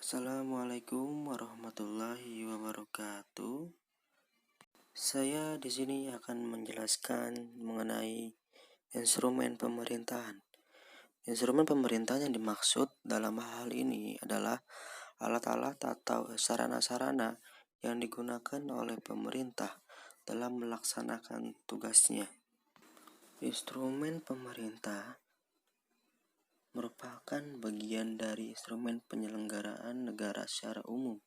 Assalamualaikum warahmatullahi wabarakatuh. Saya di sini akan menjelaskan mengenai instrumen pemerintahan. Instrumen pemerintahan yang dimaksud dalam hal ini adalah alat-alat atau sarana-sarana yang digunakan oleh pemerintah dalam melaksanakan tugasnya. Instrumen pemerintah merupakan bagian dari instrumen penyelenggaraan negara secara umum.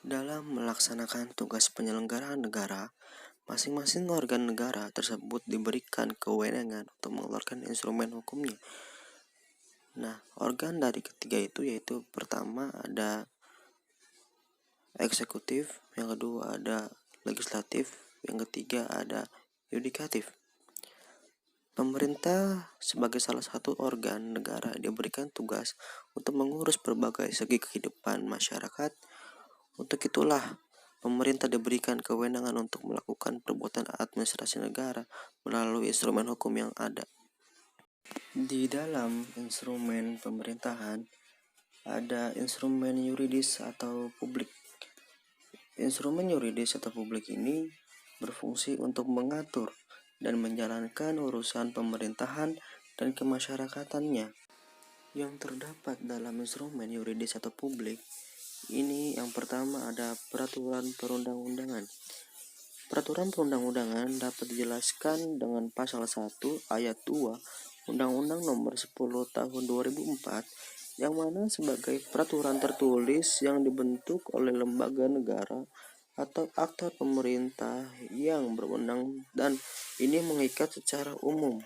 Dalam melaksanakan tugas penyelenggaraan negara, masing-masing organ negara tersebut diberikan kewenangan untuk mengeluarkan instrumen hukumnya. Nah, organ dari ketiga itu yaitu pertama ada eksekutif, yang kedua ada legislatif, yang ketiga ada yudikatif. Pemerintah sebagai salah satu organ negara diberikan tugas untuk mengurus berbagai segi kehidupan masyarakat. Untuk itulah pemerintah diberikan kewenangan untuk melakukan perbuatan administrasi negara melalui instrumen hukum yang ada. Di dalam instrumen pemerintahan ada instrumen yuridis atau publik. Instrumen yuridis atau publik ini berfungsi untuk mengatur dan menjalankan urusan pemerintahan dan kemasyarakatannya. Yang terdapat dalam instrumen yuridis atau publik ini yang pertama ada peraturan perundang-undangan. Peraturan perundang-undangan dapat dijelaskan dengan pasal 1 ayat 2 Undang-Undang Nomor 10 Tahun 2004 yang mana sebagai peraturan tertulis yang dibentuk oleh lembaga negara atau aktor pemerintah yang berwenang dan ini mengikat secara umum.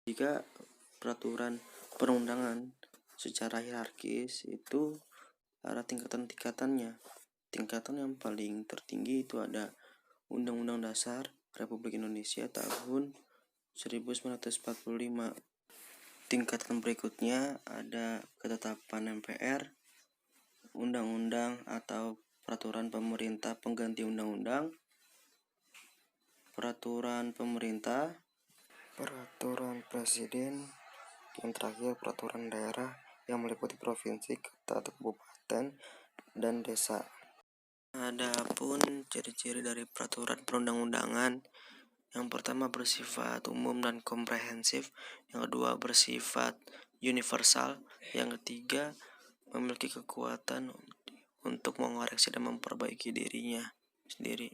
Jika peraturan perundangan secara hierarkis itu ada tingkatan-tingkatannya. Tingkatan yang paling tertinggi itu ada Undang-Undang Dasar Republik Indonesia tahun 1945. Tingkatan berikutnya ada ketetapan MPR, undang-undang atau peraturan pemerintah pengganti undang-undang, peraturan pemerintah, peraturan presiden, yang terakhir peraturan daerah yang meliputi provinsi, kota atau kabupaten, dan desa. Adapun ciri-ciri dari peraturan perundang-undangan, yang pertama bersifat umum dan komprehensif, yang kedua bersifat universal, yang ketiga memiliki kekuatan untuk mengoreksi dan memperbaiki dirinya sendiri.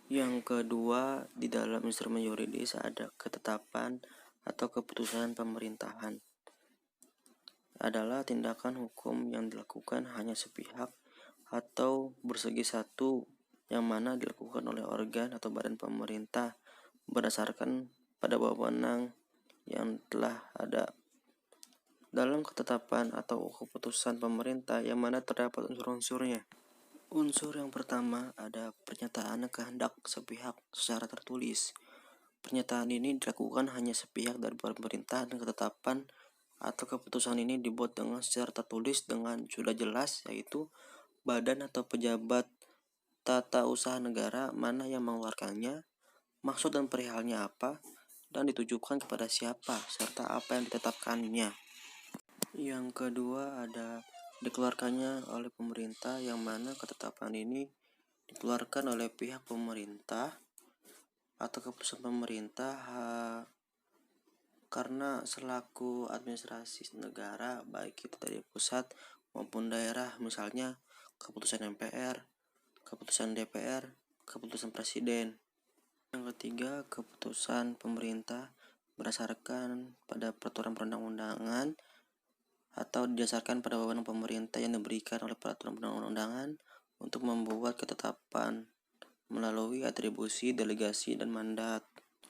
Yang kedua, di dalam instrumen yuridis ada ketetapan atau keputusan pemerintahan. Adalah tindakan hukum yang dilakukan hanya sepihak atau bersegi satu yang mana dilakukan oleh organ atau badan pemerintah berdasarkan pada wewenang yang telah ada. Dalam ketetapan atau keputusan pemerintah yang mana terdapat unsur-unsurnya. Unsur yang pertama ada pernyataan kehendak sepihak secara tertulis. Pernyataan ini dilakukan hanya sepihak dari pemerintah dan ketetapan atau keputusan ini dibuat dengan secara tertulis dengan sudah jelas yaitu badan atau pejabat tata usaha negara mana yang mengeluarkannya, maksud dan perihalnya apa, dan ditujukan kepada siapa serta apa yang ditetapkannya. Yang kedua ada dikeluarkannya oleh pemerintah yang mana ketetapan ini dikeluarkan oleh pihak pemerintah atau keputusan pemerintah karena selaku administrasi negara baik itu dari pusat maupun daerah, misalnya keputusan MPR, keputusan DPR, keputusan presiden. Yang ketiga, keputusan pemerintah berdasarkan pada peraturan perundang-undangan atau didasarkan pada wewenang pemerintah yang diberikan oleh peraturan perundang-undangan untuk membuat ketetapan melalui atribusi, delegasi, dan mandat.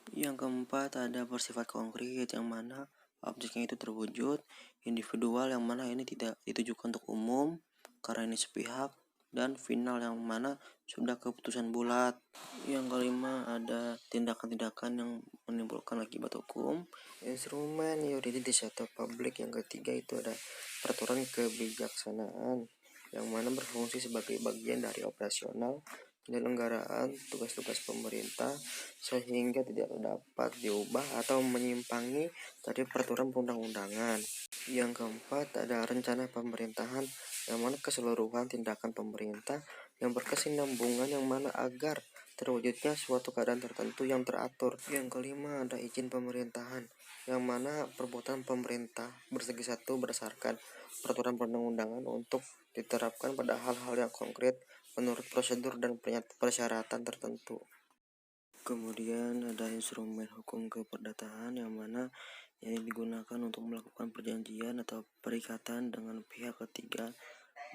Yang keempat ada bersifat konkret yang mana objeknya itu terwujud, individual yang mana ini tidak ditujukan untuk umum karena ini sepihak, dan final yang mana sudah keputusan bulat. Yang kelima ada tindakan-tindakan yang menimbulkan akibat hukum. Instrumen yuridis atau publik yang ketiga itu ada peraturan kebijaksanaan yang mana berfungsi sebagai bagian dari operasional penyelenggaraan tugas-tugas pemerintah sehingga tidak dapat diubah atau menyimpangi dari peraturan perundang-undangan. Yang keempat, ada rencana pemerintahan, yang mana keseluruhan tindakan pemerintah yang berkesinambungan, yang mana agar terwujudnya suatu keadaan tertentu yang teratur. Yang kelima, ada izin pemerintahan, yang mana perbuatan pemerintah bersegi satu berdasarkan peraturan perundang-undangan untuk diterapkan pada hal-hal yang konkret menurut prosedur dan persyaratan tertentu. Kemudian ada instrumen hukum keperdataan, yang mana yang digunakan untuk melakukan perjanjian atau perikatan dengan pihak ketiga,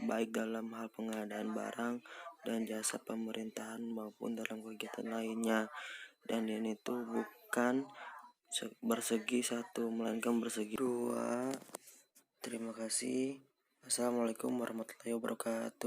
baik dalam hal pengadaan barang dan jasa pemerintahan maupun dalam kegiatan lainnya. Dan ini tuh bukan bersegi satu, melainkan bersegi dua. Terima kasih. Assalamualaikum warahmatullahi wabarakatuh.